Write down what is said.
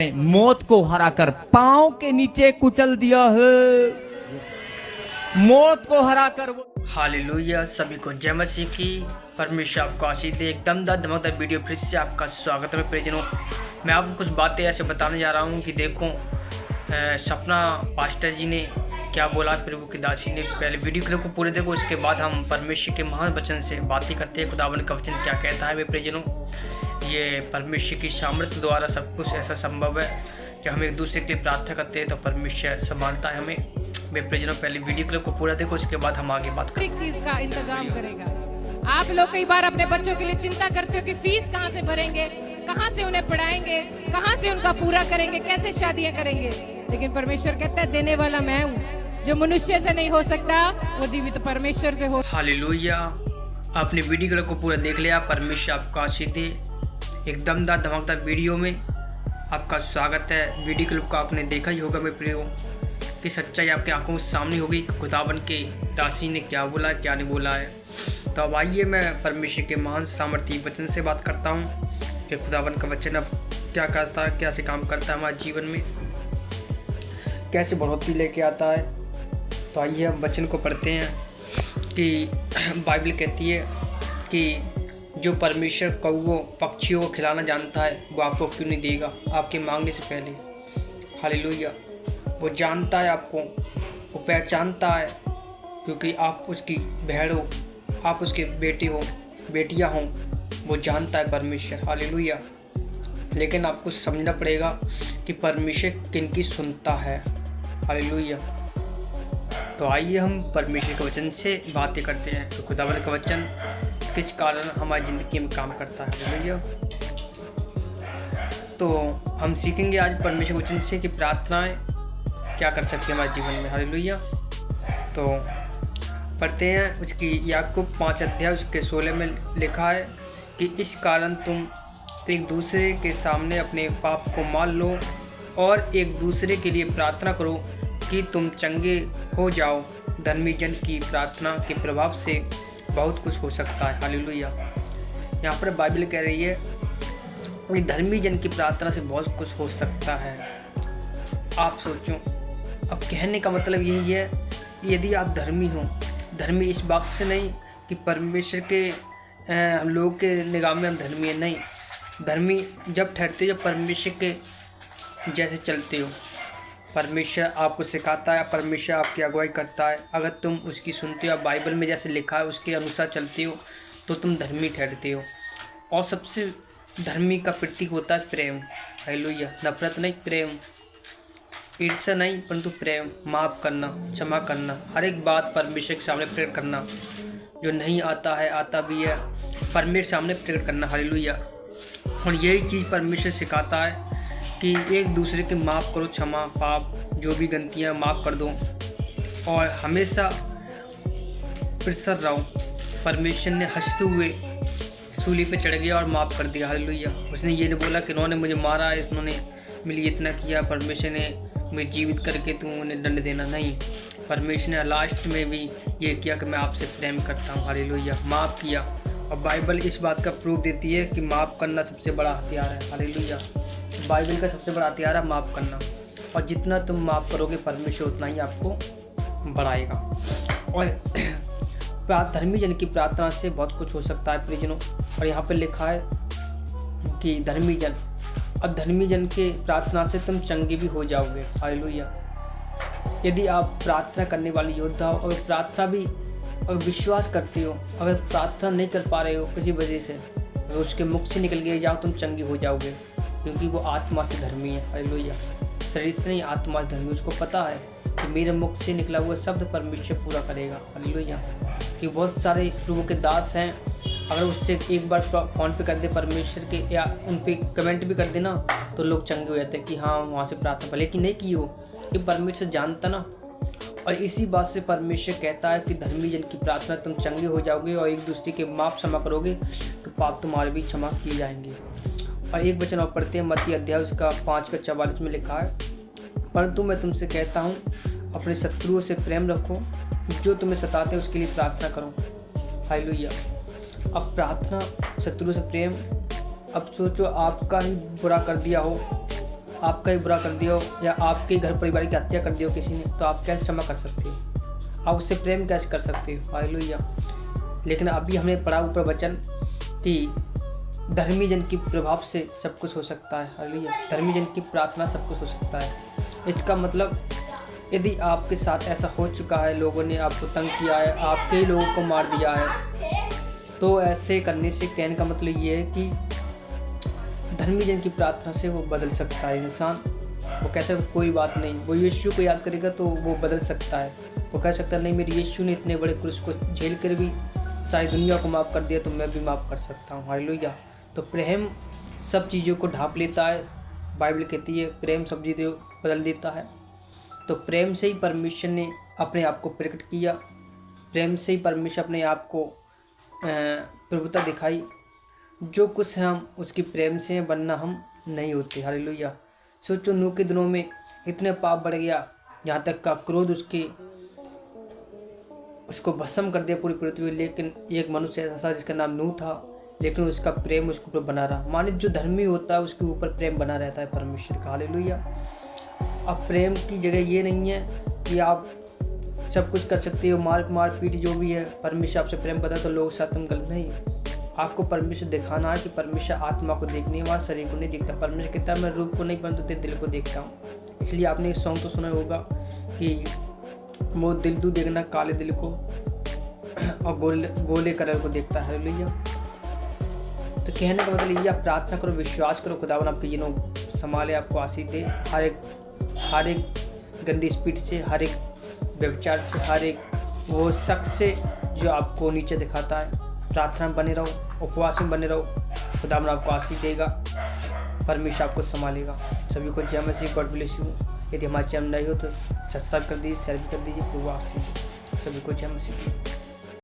मौत को हराकर पांव के नीचे कुचल दिया है। मौत को हराकर वो हालेलुया। सभी को जय मसीह की। परमेश्वर आपको आशीष दे। एक दमदार धमाकेदार वीडियो फिर से आपका स्वागत है प्रियजनों। मैं आपको कुछ बातें ऐसे बताने जा रहा हूँ कि देखो सपना पास्टर जी ने क्या बोला, प्रभु की दासी ने। पहले वीडियो क्लिप को पूरे देखो, उसके बाद हम परमेश्वर के महान वचन से बातें करते हैं। खुदावन का वचन क्या कहता है वे प्रियजनों। ये परमेश्वर की सामर्थ्य द्वारा सब कुछ ऐसा संभव है। जब हम एक दूसरे के लिए प्रार्थना करते हैं तो परमेश्वर संभालता है हमें। वे प्रियजनों पहले वीडियो क्लिप को पूरा देखो, उसके बाद हम आगे बात करेंगे। एक चीज का इंतजाम करेगा। आप लोग कई बार अपने बच्चों के लिए चिंता करते हो कि फीस कहाँ से भरेंगे, कहाँ से उन्हें पढ़ाएंगे, कहाँ से उनका पूरा करेंगे, कैसे शादियां करेंगे। लेकिन परमेश्वर कहता है देने वाला मैं हूँ। जो मनुष्य से नहीं हो सकता वो जीवित परमेश्वर से हो। हालेलुया। आपने वीडियो क्लिप को पूरा देख लिया। परमेश्वर आपका आशीष दे। एक दमदार धमाकेदार वीडियो में आपका स्वागत है। वीडियो क्लिप को आपने देखा ही होगा मेरे प्रियो कि सच्चाई आपकी आंखों के सामने होगी। खुदावन के दासी ने क्या बोला क्या नहीं बोला है। तो अब आइए मैं परमेश्वर के महान सामर्थ्य वचन से बात करता हूँ कि खुदावन का वचन अब क्या करता है, कैसे काम करता है हमारे जीवन में, कैसे बढ़ोतरी लेके आता है। तो आइए हम वचन को पढ़ते हैं कि बाइबल कहती है कि जो परमेश्वर कौवों पक्षियों को खिलाना जानता है वो आपको क्यों नहीं देगा आपके मांगने से पहले। हालेलुया। वो जानता है आपको, वो पहचानता है, क्योंकि आप उसकी भेड़ हो, आप उसके बेटे हो, बेटियां हो। वो जानता है परमेश्वर। हालेलुया। लेकिन आपको समझना पड़ेगा कि परमेश्वर किनकी सुनता है। हालेलुया। तो आइए हम परमेश्वर के वचन से बातें करते हैं। तो खुदावन का वचन किस कारण हमारी ज़िंदगी में काम करता है। हालेलुया। तो हम सीखेंगे आज परमेश्वर के वचन से कि प्रार्थनाएं क्या कर सकती है हमारे जीवन में। हालेलुया। तो पढ़ते हैं उसकी याकूब 5 अध्याय उसके 16 में लिखा है कि इस कारण तुम एक दूसरे के सामने अपने पाप को मान लो और एक दूसरे के लिए प्रार्थना करो कि तुम चंगे हो जाओ। धर्मी जन की प्रार्थना के प्रभाव से बहुत कुछ हो सकता है। हालेलुया। यहाँ पर बाइबल कह रही है कि धर्मी जन की प्रार्थना से बहुत कुछ हो सकता है। आप सोचो, अब कहने का मतलब यही है कि यदि आप धर्मी हो, धर्मी इस बात से नहीं कि परमेश्वर के हम लोगों के निगाह में हम धर्मी हैं, नहीं। धर्मी जब ठहरते हो जब परमेश्वर के जैसे चलते हो। परमेश्वर आपको सिखाता है, परमेश्वर आपकी अगुवाई करता है। अगर तुम उसकी सुनते हो, बाइबल में जैसे लिखा है उसके अनुसार चलते हो तो तुम धर्मी ठहरते हो। और सबसे धर्मी का प्रतीक होता है प्रेम। हालेलुया। नफरत नहीं, प्रेम। ईर्ष्या नहीं, परंतु प्रेम। माफ़ करना, क्षमा करना, हर एक बात परमेश्वर के सामने प्रकट करना। जो नहीं आता है, आता भी है, परमेश्वर सामने प्रकट करना। हालेलुया। और यही चीज़ परमेश्वर सिखाता है कि एक दूसरे के माफ़ करो, क्षमा, पाप, जो भी गलतियाँ माफ़ कर दो और हमेशा प्रसन्न रहो। परमेश्वर ने हंसते हुए सूली पे चढ़ गया और माफ़ कर दिया। हालेलुया। उसने ये नहीं बोला कि इन्होंने मुझे मारा है, इन्होंने मेरे लिए इतना किया, परमेश्वर ने मुझे जीवित करके तुम उन्हें दंड देना। नहीं, परमेश्वर ने लास्ट में भी ये किया कि मैं आपसे प्रेम करता हूँ। हालेलुया। माफ़ किया। और बाइबल इस बात का प्रूफ देती है कि माफ़ करना सबसे बड़ा हथियार है। हालेलुया। बाइबल का सबसे बड़ा हथियार है माफ़ करना। और जितना तुम माफ़ करोगे परमेश्वर उतना ही आपको बढ़ाएगा। और धर्मी जन की प्रार्थना से बहुत कुछ हो सकता है प्रियजनों। और यहाँ पर लिखा है कि धर्मी जन, और धर्मी जन के प्रार्थना से तुम चंगे भी हो जाओगे। हालेलुया। यदि आप प्रार्थना करने वाले योद्धा हो और प्रार्थना भी अगर विश्वास करते हो, अगर प्रार्थना नहीं कर पा रहे हो किसी वजह से, तो उसके मुख से निकल गए जाओ तुम चंगे हो जाओगे, क्योंकि वो आत्मा से धर्मी है। हालेलुया। शरीर से नहीं, आत्मा से धर्मी। उसको पता है कि मेरे मुख से निकला हुआ शब्द परमेश्वर पूरा करेगा। हालेलुया। कि बहुत सारे प्रभु के दास हैं, अगर उससे एक बार फ़ोन पे कर दे परमेश्वर के, या उन पे कमेंट भी कर देना, तो लोग चंगे हो जाते हैं कि हाँ वहाँ से प्रार्थना, भले कि नहीं की हो, ये परमेश्वर जानता ना। और इसी बात से परमेश्वर कहता है कि धर्मी जन की प्रार्थना तुम चंगे हो जाओगे और एक दूसरे के माफ़ क्षमा करोगे तो पाप तुम्हारे भी क्षमा किए जाएंगे। और एक वचन और पढ़ते हैं, मत्ती अध्याय उसका 5:44 में लिखा है, परंतु मैं तुमसे कहता हूँ अपने शत्रुओं से प्रेम रखो, जो तुम्हें सताते हैं उसके लिए प्रार्थना करो। हालेलुया। अब प्रार्थना, शत्रु से प्रेम। अब सोचो आपका ही बुरा कर दिया हो आपका ही बुरा कर दिया हो या आपके घर परिवार की हत्या कर दी हो किसी ने, तो आप कैसे क्षमा कर सकते हो? आप उससे प्रेम कैसे कर सकते हो? हालेलुया। लेकिन अभी हमने पढ़ा ऊपर वचन कि धर्मी जन की प्रभाव से सब कुछ हो सकता है। हालेलुया। धर्मी जन की प्रार्थना सब कुछ हो सकता है। इसका मतलब यदि आपके साथ ऐसा हो चुका है, लोगों ने आपको तंग किया है, आपके ही लोगों को मार दिया है, तो ऐसे करने से कहने का मतलब ये है कि धर्मी जन की प्रार्थना से वो बदल सकता है इंसान। वो कह सकता कोई बात नहीं, वो यीशु को याद करेगा तो वो बदल सकता है। वो कह सकता नहीं, मेरे यीशु ने इतने बड़े क्रूस को झेल कर भी सारी दुनिया को माफ़ कर दिया, तो मैं भी माफ़ कर सकता हूँ। हालेलुया। तो प्रेम सब चीज़ों को ढांप लेता है। बाइबल कहती है प्रेम सब चीज़ें बदल देता है। तो प्रेम से ही परमेश्वर ने अपने आप को प्रकट किया, प्रेम से ही परमेश्वर अपने आप को प्रभुता दिखाई। जो कुछ है हम उसकी प्रेम से हैं, वरना हम नहीं होते। हालेलुया। सोचो नूह के दिनों में इतने पाप बढ़ गया, यहाँ तक का क्रोध उसको भस्म कर दिया पूरी पृथ्वी। लेकिन एक मनुष्य ऐसा था जिसका नाम नूह था, लेकिन उसका प्रेम उसके ऊपर बना रहा। माने जो धर्मी होता है उसके ऊपर प्रेम बना रहता है परमेश्वर का। हालेलुया। अब प्रेम की जगह ये नहीं है कि आप सब कुछ कर सकते हो, मार पीट जो भी है, परमेश्वर आपसे प्रेम करता है तो लोग साथ तुम गलत नहीं। आपको परमेश्वर दिखाना है कि परमेश्वर आत्मा को देखने हमारे शरीर को नहीं देखता। परमेश्वर कहता है मैं रूप को नहीं परंतु तेरे दिल को देखता हूँ। इसलिए आपने एक सॉन्ग तो सुना होगा कि वो दिल तू देखना काले दिल को और गोले कलर को देखता है। हालेलुया। तो कहने का मतलब ये, आप प्रार्थना करो, विश्वास करो, खुदावन आपके जिनों संभाले, आपको आशीष दे हर एक गंदी स्पीड से, हर एक व्यभिचार से, हर एक वो शख्स से जो आपको नीचे दिखाता है। प्रार्थना में बने रहो, उपवास में बने रहो, खुदावन आपको आशीष देगा, परमेश्वर आपको संभालेगा। सभी को जय मसीह। God bless you. यदि हमारे चैनल नए हो तो सब्सक्राइब कर दीजिए, शेयर भी कर दीजिए। प्रभु आशीष दे। सभी को जय मसीह।